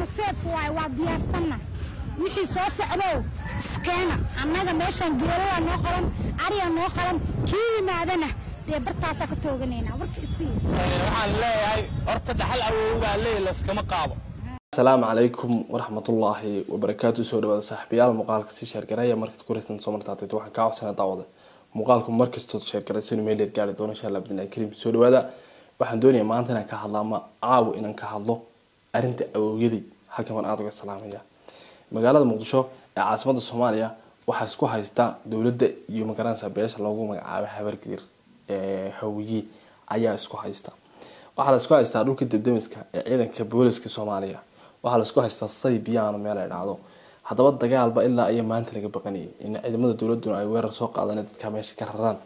أنا سيف واديار سنة وحي سوس علو سكانة أنا ماشان جيروا نوخرن أريا نوخرن كي معدنا دي برتاسا كتوغنينا ورك إسين waxaan leeyahay horta dhaxal awowga leeyahay iskama qaabo. السلام عليكم ورحمة الله وبركاته. سوري هذا صاحبي على مقالك سيشار قراية مركز كورة صومر تعطيت واحد كاو سنة تعوض مقالكم مركز تشار قراية سوني ميلاد قاعد دون إن شاء الله بدنا كريم. سوري هذا واحد دنيا ما عندنا كهلا ما عاو إن كهلا أرنت أوجدي حكم من أعطوك السلامية مقالة مقدشة عاصمة الصومالية وحسكو هايستا دولة يوم كران سبيش لوجو مع حبر كتير هويجي عيا اسكو هايستا waxaa la isku haystaa dhulka dibdemiska ee ciidanka booliska Soomaaliya waxaa la isku haystaa Saybiyaano meel ay dhacdo hadaba dagaalba ilaa ay maanta laga baqanay in ciidamada dawladdu ay weerar soo qaadaan dadka meesha ka raraan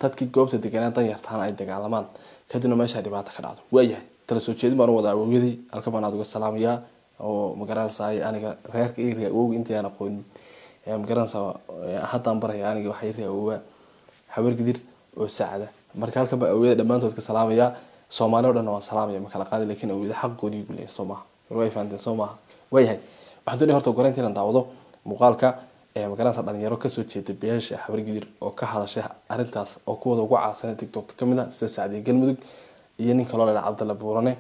dadkii goobta deganaa dan yartaan ay dagaalamaan kadibna meesha dhibaato ka dhacdo waayahay tala soo jeedin baan wada awgeedii halka baan aad uga salaamaya oo magaranayay aniga reerka iriga oo intii aan aqoon magaranayay haddaan baray aniga waxay reewa habar gidir oo saacada marka halka baa awgeed dhamaantood ka salaamaya Soomaaliya oo dhan waa salaamaya ma kala qaadi laakiin awgeed xaqoodii gu leeyahay Soomaaliya way faanteen Soomaaliya waayahay waxaan doonay horta gorantii aan daawado muuqaalka magaranayay dhalinyaro ka soo jeeday beesha habar gidir oo ka hadashay arintaas oo kuwada ugu caansan TikTok kamid ah sida Saacid Galmudug iyo nin kale oo Cabdalla Buurane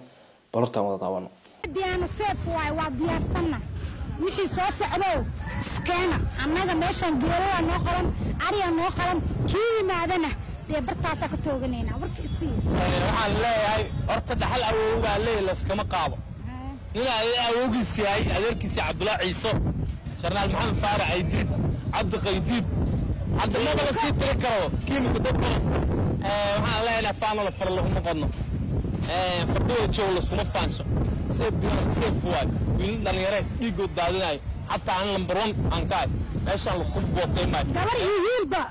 balortaan wada daawano أنا سيف واديار سنة وحي سوس علو سكانة أنا ماشان جيروا نوخرن أريا نوخرن كي معدنا دي برتاسا كتوغنينا ورك إسين waxaan leeyahay horta dhaxal awowga leeyahay iskama qaabo. ina awowgiisi ay adeerkiisi Cabdullah Ciiso Sharnaal Maxamed Faarax Aydid Cabdi Qaydid Cabdullah la sii tiri karo kiimika dad waxaan leeyahay faano la far lagu noqono fadhiyo joog la iskuma faansho سيف واي وين دليره ديغو دادناي حتى ان نمبر 1 ان كاي ماشان لا اسكو بوقتay ما gabar yihiinba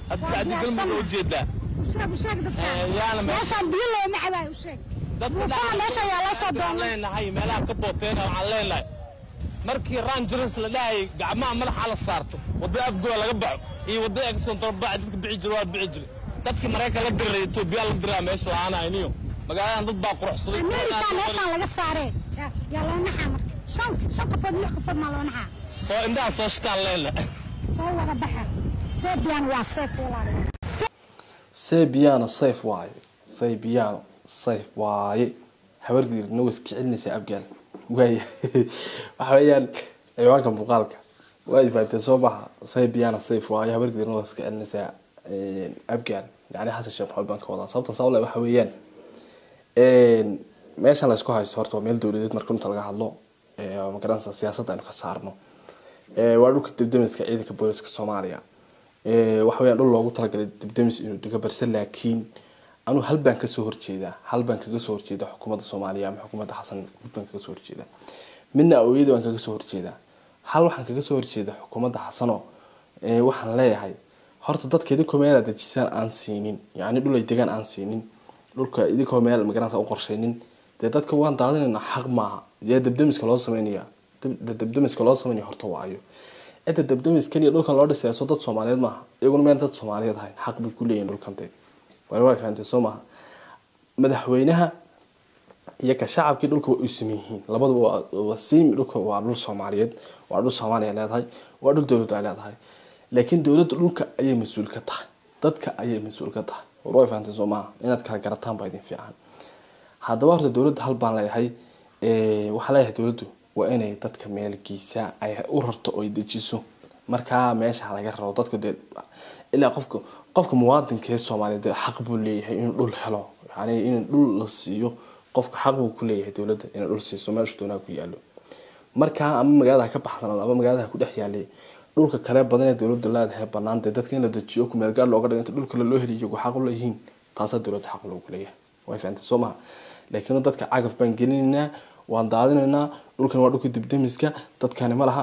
hada saadi galmud oo jeeda sharaab sheeg dadka meeshan biyo ma cabay u sheeg dadka meesha yaa la soo doonay leenahay meelaha ka booteen waxaan leenahay markii rangers la dhahay gacmaha madaxa la saarto wada afgoo laga baxo iyo wada exon torba dadka bixi jiro waa bixi jiro dadka Mareykanka la diray Itoobiya la diray meesha laanaayniyo magaalada dad baa quruxsaday meesha laga saaray yaa loo naxaa marka shan qofood ma loo naxaa soo indaa soo shaqaan leena soo wada baxa Saybiyaano waa Sayf walaal Saybiyaano Sayf waaye Saybiyaano Sayf waaye habar gidir noo iska cilnaysa abgaal waaya waxa weeyaan ciwaanka muuqaalka way faatay soo baxa Saybiyaano Sayf waaye habar gidir noo iska cilnaysa abgaal yani xasan sheekh maxamed baan ka wadaa sababta sabab leh waxa weeyaan meesha la isku haysto horta meel dawladeed marka inta laga hadlo magaranaysa siyaasadda aan ka saarno waa dhulka dibdemiska ciidanka booliska Soomaaliya waxa weeyaan dhul loogu talagalay dibdemis inuu diga barse laakiin anu hal baan ka soo horjeedaa xukuumadda Soomaaliya ama xukuumadda Xasan baan kaga soo horjeedaa midna awgeeda baan kaga soo horjeedaa hal waxaan kaga soo horjeedaa xukuumadda Xasano waxaan leeyahay horta dadkeedii komeela dajisaan aan siinin yani dhul ay degan aan siinin dhulka idinka meel magaranaysa u qorsheynin dadka waan daadinayna xaq maaha dibdemiska loo sameeyaa dibdemiska loo sameeyo horta waayo dibdemiska iyo dhulkan loo dhisay soo dad Soomaaliyeed maaha iyaguna meel dad Soomaaliyeed ahay xaq bay ku leeyihiin dhulkan way fahanteen Soomaha madaxweynaha iyo ka shacabkii dhulka way u sameeyeen labaduba waa siim dhulka waa dhul Soomaaliyeed waa dhul Soomaaliyeed leedahay waa dhul dawladda ay leedahay laakiin dawladda dhulka ayay mas'uul ka tahay dadka ayay mas'uul ka tahay way fahanteen Soomaha inaad kala garataan baa idin fiican hadaba horta dawladda hal baan leeyahay waxa leeyahay dawladdu waa inay dadka meelkiisa ay u rarto oo dejiso marka meesha laga raro dadka ilaa qofka muwaadinka ee Soomaaliyeed xaq buu leeyahay inuu dhul helo yani in dhul la siiyo qofka xaq uu ku leeyahay dawladda inuu dhul siiso meesha doonaa ku yaalo marka ama magaalada ka baxsan ama magaalada ku dhex yaalay dhulka kale badan ee dawladda leedahay banaanta dadka in la dejiyo ku meel gaar looga dhigo dhulka loo heliyo xaq u leeyihiin taas dawladda xaq loogu leeyahay way fahanteen Soomaha laakiin dadka cagaf baan gelinayna waan daadinayna dhulkan waa dhulka dibdemiska dadkani ma laha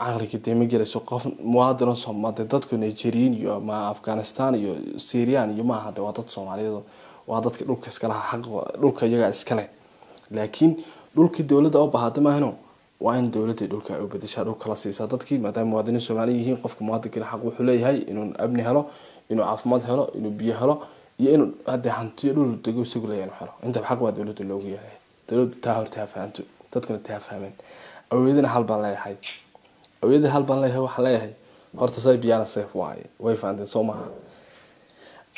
aqliga deema gelayso qof muwaadin Soomaaliyeed dadka Nigeria iyo ma Afghanistan iyo Syria iyo ma hada waa dad Soomaaliyeed waa dadka dhulka iska laha xaq dhulka iyaga iska leh laakiin dhulkii dawladda oo baahday maahno waa in dawladda dhulka ay u bedeshaa dhulka la siisaa dadkii maadaama muwaadiniin Soomaaliyeed yihiin qofka muwaadinka xaq wuxuu leeyahay inuu abni helo inuu caafimaad helo inuu biyo helo iyo inuu hada hantiyo dhul dego isagu leeyahay helo inta xaq waa dawladda loogu yahay dawladda taa horta fahanto dadkuna taa fahmeen awgeedina hal baan leeyahay awgeedina hal baan leeyahay waxaan leeyahay horta say biyana safe waaye way faanteen soo maaha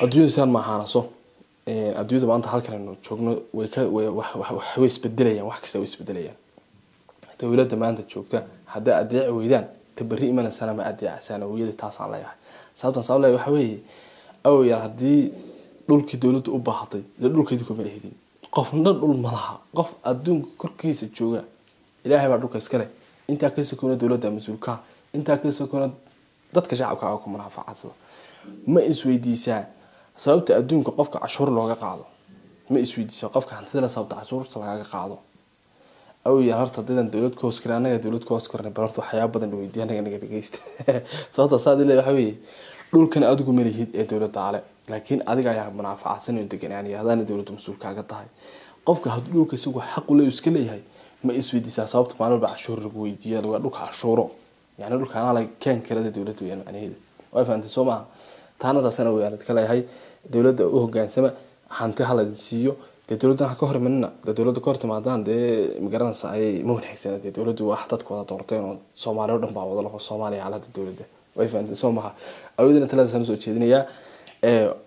adduunyada saan ma ahaanaso adduunyada maanta halkan aynu joogno way isbedelayaan wax kasta way isbedelayaan dawladda maanta joogta hadda adeec weydaan tabari imana sana ma adeec sana weeyada taas aan leeyahay sababta waxa weeye awgeed hadii dhulkii dawladdu u baahatay dhulkeedu kuma leeyahay qofna dhul ma laha qof adduunka korkiisa jooga ilaahay baa dhulka iska leh inta ka sokoona dawladda mas'uulka inta ka sokoona dadka shacabka ku manaafacadsada ma isweydiisaa sababta adduunka qofka cashuur looga qaado ma isweydiisaa qofka hantida la sababta cashuurta laga qaado aw ya harta dadan dawlad koos karaanaga dawlad koos karnay barto waxyaabo badan weydiiyaan naga dhageysta sababta saadile waxa weeye dhulkan adigu ma lihid ee dawladda ale laakiin adiga ayaa manaafacaadsan oo deganaan yaadaan dawladdu mas'uul kaaga tahay qofka had dhulka isagu xaq u leeyahay iska leeyahay ma isweydiisaa sababta maalba cashuur lagu weydiiyo laga dhulka cashuuro يعني dhulka ana la keen karada dawladdu weeyaan macnaheedu way faantay Soomaa taanada sana weeyaan kala yahay dawladda u hogaansama hanti halad siiyo dawladda ka hor manna dawladda ka hor timaadaan migrants ay ma wanaagsanaa dawladdu wax dadkooda doorteen oo Soomaaliya dhan baa wada loo Soomaaliya xaaladda dawladda way faantay Soomaa awgeedina talada sana soo jeedinaya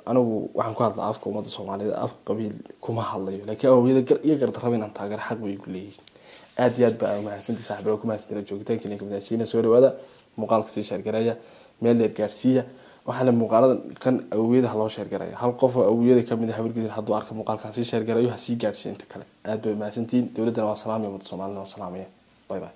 anigu waxaan ku hadlaa afka ummadda Soomaalida af qabiil kuma hadlayo laakiin awgeeda gar iyo gar darabin aan taageer xaq way ku leeyihiin aad iyo aad baa mahadsantii saaxiibada ku mahadsantii joogitaanka inay kamidashiina soo dhawaada muuqaalka si share gareeya meel dheer gaarsiiya waxaan muuqaalada kan awgeeda loo share gareeya hal qof oo awgeeda kamid ah wargidin hadduu arko muuqaalkan si share gareeyo ha si gaarsiin inta kale aad bay mahadsantiin dawladana waa salaam iyo Soomaaliya waa salaamaya bye bye